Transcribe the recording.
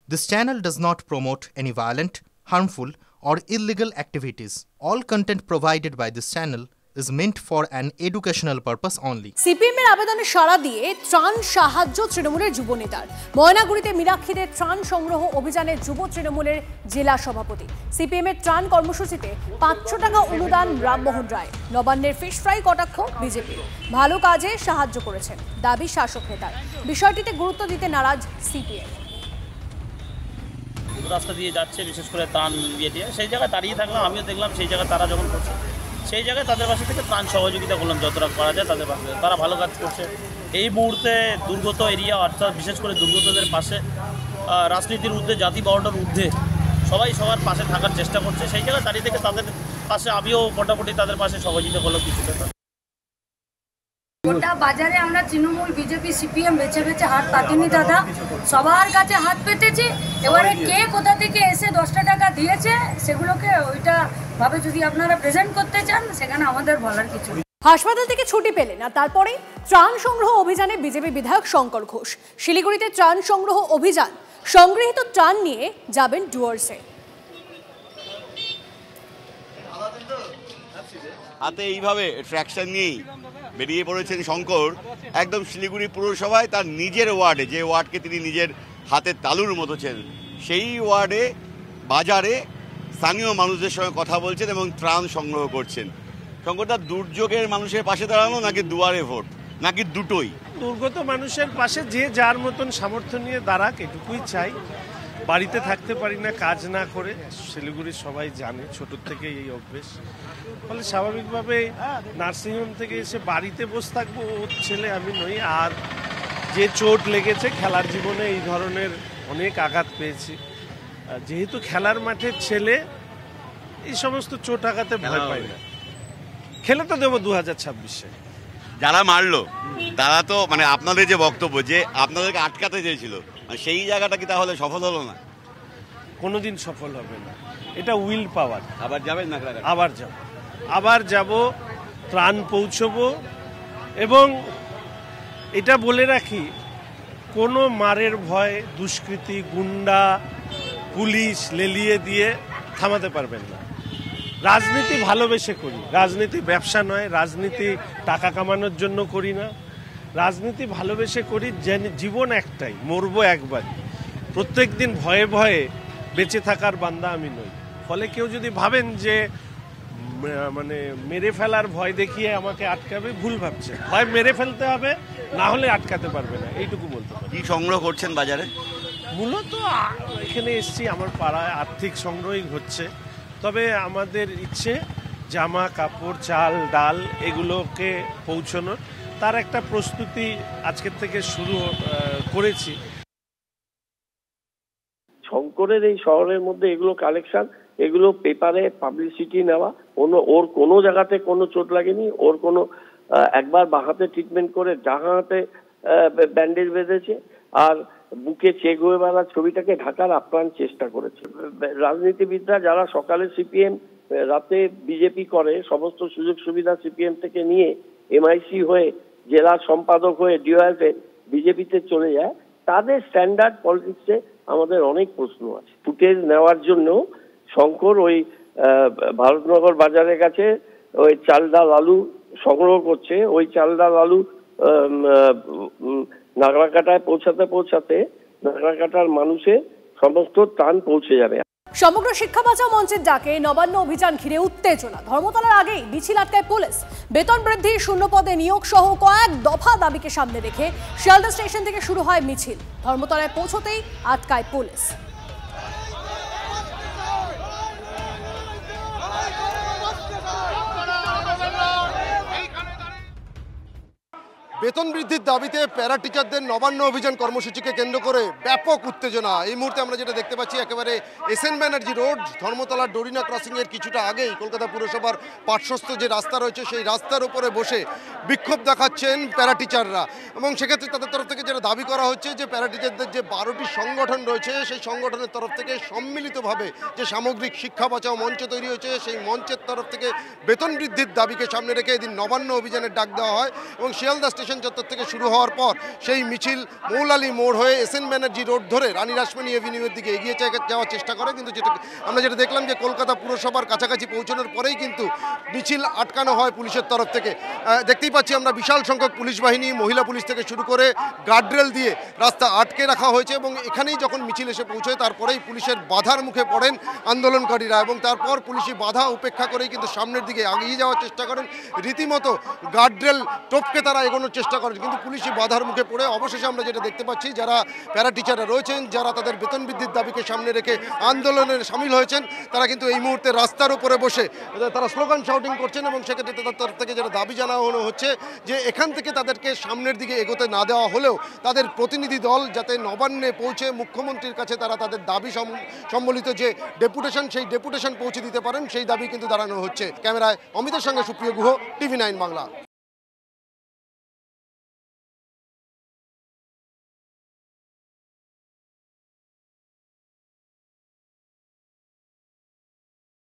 This channel does not promote any violent, harmful, or illegal activities. All content provided by this channel is meant for an educational purpose only. CPM এর আবেদনে সাড়া দিয়ে ত্রাণ সাহায্য তৃণমূলের যুব নেতার। ময়নাগুড়িতে মীনাক্ষীদের ত্রাণ সংগ্রহ অভিযানে যুব তৃণমূলের জেলা সভাপতি। সিপিএম এর ত্রাণ কর্মসূচিতে 500 টাকা অনুদান রামমোহন রায়। নবান্নের ফিশ ফ্রাই কটাক্ষ বিজেপি। ভালো কাজে সাহায্য করেছেন দাবি শাসক নেতার। বিষয়টিতে গুরুত্ব দিতে নারাজ সিপিএম। রাস্তা দিয়ে যাচ্ছে বিশেষ করে ত্রাণ দিয়ে সেই জায়গায় দাঁড়িয়ে থাকলাম, আমিও দেখলাম সেই জায়গায় তারা যখন করছে সেই জায়গায় তাদের পাশে থেকে ত্রাণ সহযোগিতা করলাম যতটা করা যায় তাদের পাশে। তারা ভালো কাজ করছে। এই মুহূর্তে দুর্গত এরিয়া অর্থাৎ বিশেষ করে দুর্গতদের পাশে রাজনীতির ঊর্ধ্বে জাতি বর্ণের ঊর্ধ্বে সবাই সবার পাশে থাকার চেষ্টা করছে। সেই জায়গায় দাঁড়িয়ে থেকে তাদের পাশে আমিও মোটামুটি তাদের পাশে সহযোগিতা করলাম কিছুটা। গোটা বাজারে আমরা তৃণমূল বিজেপি সিপিএম বেছে বেছে হাত পাতিনি দাদা, সবার কাছে হাত পেতেছি। এবারে কে কোথা থেকে এসে 10টা টাকা দিয়েছে সেগুলোকে ওইটা ভাবে যদি আপনারা প্রেজেন্ট করতে চান সেখানে আমাদের বলার কিছু। হাসপাতাল থেকে ছুটি পেলেন আর তারপরে ত্রাণ সংগ্রহ অভিযানে বিজেপি বিধায়ক শঙ্কর ঘোষ। শিলিগুড়িতে ত্রাণ সংগ্রহ অভিযান, সংগৃহীত ত্রাণ নিয়ে যাবেন ডুয়ার্সে। হাতে এইভাবে ট্র্যাকশন নিয়েই বেরিয়ে পড়েছেন শঙ্কর একদম শিলিগুড়ি পুরসভায় তার নিজের ওয়ার্ডে, যে ওয়ার্ডকে তিনি নিজের হাতের তালুর মতো চেনেন, সেই ওয়ার্ডে বাজারে স্থানীয় মানুষদের সঙ্গে কথা বলছেন এবং ত্রাণ সংগ্রহ করছেন। শঙ্করদা, দুর্যোগের মানুষের পাশে দাঁড়ানো নাকি দুয়ারে ভোট নাকি দুটোই? দুর্গত মানুষের পাশে যে যার মতন সামর্থ্য নিয়ে দাঁড়াক, এটুকুই চাই। বাড়িতে থাকতে পারি না কাজ না করে, শিলিগুড়ির সবাই জানে ছোটোর থেকে এই অভ্যেস। ফলে স্বাভাবিকভাবে নার্সিংহোম থেকে এসে বাড়িতে বসে থাকবো ওর ছেলে আমি নই। আর যে চোট লেগেছে খেলার জীবনে এই ধরনের অনেক আঘাত পেয়েছি, যেহেতু খেলার মাঠের ছেলে এই সমস্ত চোট আঘাতে ভয় পাই না। খেলে তো দেবো 2026-এ। যারা মারলো তারা তো মানে আপনাদের যে বক্তব্য যে আপনাদেরকে আটকাতে চেয়েছিল, সেই জায়গাটা কি তাহলে সফল হলো না? কোনোদিন সফল হবে না। এটা উইল পাওয়ার। আবার যাবেন না? আবার যাব, ত্রাণ পৌঁছবো। এবং এটা বলে রাখি, কোনো মারের ভয় দুষ্কৃতী, গুন্ডা, পুলিশ লেলিয়ে দিয়ে থামাতে পারবেন না। রাজনীতি ভালোবেসে করি, রাজনীতি ব্যবসা নয়, রাজনীতি টাকা কামানোর জন্য করি না, রাজনীতি ভালোবেসে করি। জীবন একটাই, মরবো একবার। প্রত্যেক দিন ভয়ে ভয়ে বেঁচে থাকার বান্দা আমি নই। ফলে কেউ যদি ভাবেন যে মানে মেরে ফেলার ভয় দেখিয়ে আমাকে আটকাবে, ভুল ভাবছে। হয় মেরে ফেলতে হবে, না হলে আটকাতে পারবে না, এইটুকু বলতে পারি। কি সংগ্রহ করছেন বাজারে? মূলত এখানে এসছি, আমার পাড়ায় আর্থিক সংগ্রহই হচ্ছে। তবে আমাদের ইচ্ছে জামা কাপড়, চাল ডাল এগুলোকে পৌঁছানোর, তার একটা প্রস্তুতি আজকের থেকে শুরু করেছি। শঙ্করের এই শহরের মধ্যে এগুলো কালেকশন, এগুলো পেপারে পাবলিসিটি নেওয়া। ওর কোনো জায়গাতে কোনো চোট লাগেনি। ওর কোনো একবার বাঁ হাতে ট্রিটমেন্ট করে ডান হাতে ব্যান্ডেজ বেঁধেছে আর বুকে চেক হয়ে বেড়া ছবিটাকে ঢাকার আপ্রাণ চেষ্টা করেছে। রাজনীতিবিদরা যারা সকালে সিপিএম রাতে বিজেপি করে, সমস্ত সুযোগ সুবিধা সিপিএম থেকে নিয়ে এমআইসি হয়ে জেলা সম্পাদক হয়ে ডিওএফে বিজেপিতে চলে যায়, তাদের স্ট্যান্ডার্ড পলিটিক্সে আমাদের অনেক প্রশ্ন আছে। ফুটেজ নেওয়ার জন্য শঙ্কর ওই ভারতনগর বাজারের কাছে ওই চাল ডাল আলু সংগ্রহ করছে। ওই চাল ডাল আলু নাগরাকাটায় পৌঁছাতে নাগরাকাটার মানুষের সমস্ত ত্রাণ পৌঁছে যাবে। সমগ্র শিক্ষা বাঁচাও মঞ্চের ডাকে নবান্ন অভিযান ঘিরে উত্তেজনা। ধর্মতলার আগেই মিছিল আটকায় পুলিশ। বেতন বৃদ্ধি, শূন্য পদে নিয়োগ সহ কয়েক দফা দাবিকে সামনে রেখে শিয়ালদা স্টেশন থেকে শুরু হয় মিছিল। ধর্মতলায় পৌঁছতেই আটকায় পুলিশ। বেতন বৃদ্ধির দাবিতে প্যারা টিচারদের নবান্ন অভিযান কর্মসূচিকে কেন্দ্র করে ব্যাপক উত্তেজনা। এই মুহূর্তে আমরা যেটা দেখতে পাচ্ছি, একেবারে এসএন ব্যানার্জি রোড, ধর্মতলার ডোরিনা ক্রসিংয়ের কিছুটা আগেই কলকাতা পুরসভার পার্শ্বস্থ যে রাস্তা রয়েছে সেই রাস্তার উপরে বসে বিক্ষোভ দেখাচ্ছেন প্যারা টিচাররা। এবং সেক্ষেত্রে তাদের তরফ থেকে যেটা দাবি করা হচ্ছে যে প্যারা টিচারদের যে 12টি সংগঠন রয়েছে সেই সংগঠনের তরফ থেকে সম্মিলিতভাবে যে সামগ্রিক শিক্ষা বাঁচাও মঞ্চ তৈরি হয়েছে, সেই মঞ্চের তরফ থেকে বেতন বৃদ্ধির দাবিকে সামনে রেখে এদিন নবান্ন অভিযানের ডাক দেওয়া হয়। এবং শিয়ালদা স্টেশন চত্বর থেকে শুরু হওয়ার পর সেই মিছিল মৌলালী মোড় হয়ে এসএন ব্যানার্জি রোড ধরে রানী রাসমণি এভিনিউয়ের দিকে এগিয়ে যাওয়ার চেষ্টা করে, কিন্তু আমরা যেটা দেখলাম যে কলকাতা পুরসভার কাছাকাছি পৌঁছানোর পরেই কিন্তু মিছিল আটকানো হয় পুলিশের তরফ থেকে। দেখতেই পাচ্ছি আমরা বিশাল সংখ্যক পুলিশ বাহিনী, মহিলা পুলিশ থেকে শুরু করে গার্ডরেল দিয়ে রাস্তা আটকে রাখা হয়েছে এবং এখানেই যখন মিছিল এসে পৌঁছয় তারপরেই পুলিশের বাধার মুখে পড়েন আন্দোলনকারীরা এবং তারপর পুলিশি বাধা উপেক্ষা করেই কিন্তু সামনের দিকে এগিয়ে যাওয়ার চেষ্টা করেন। রীতিমতো গার্ডরেল টপকে তারা এগোনোর চেষ্টা করেন, কিন্তু পুলিশি বাধার মুখে পড়ে অবশেষে আমরা যেটা দেখতে পাচ্ছি যারা প্যারা টিচাররা রয়েছেন, যারা তাদের বেতন বৃদ্ধির দাবিকে সামনে রেখে আন্দোলনে সামিল হয়েছেন, তারা কিন্তু এই মুহূর্তে রাস্তার উপরে বসে তারা স্লোগান শাউটিং করছেন এবং সেক্ষেত্রে তাদের তরফ থেকে যেটা দাবি জানানো হচ্ছে যে এখান থেকে তাদেরকে সামনের দিকে এগোতে না দেওয়া হলেও তাদের প্রতিনিধি দল যাতে নবান্নে পৌঁছে মুখ্যমন্ত্রীর কাছে তারা তাদের দাবি সম্বলিত যে ডেপুটেশন সেই ডেপুটেশন পৌঁছে দিতে পারেন, সেই দাবি কিন্তু দাঁড়ানো হচ্ছে। ক্যামেরায় অমিতের সঙ্গে সুপ্রিয় গুহ, TV9 বাংলা।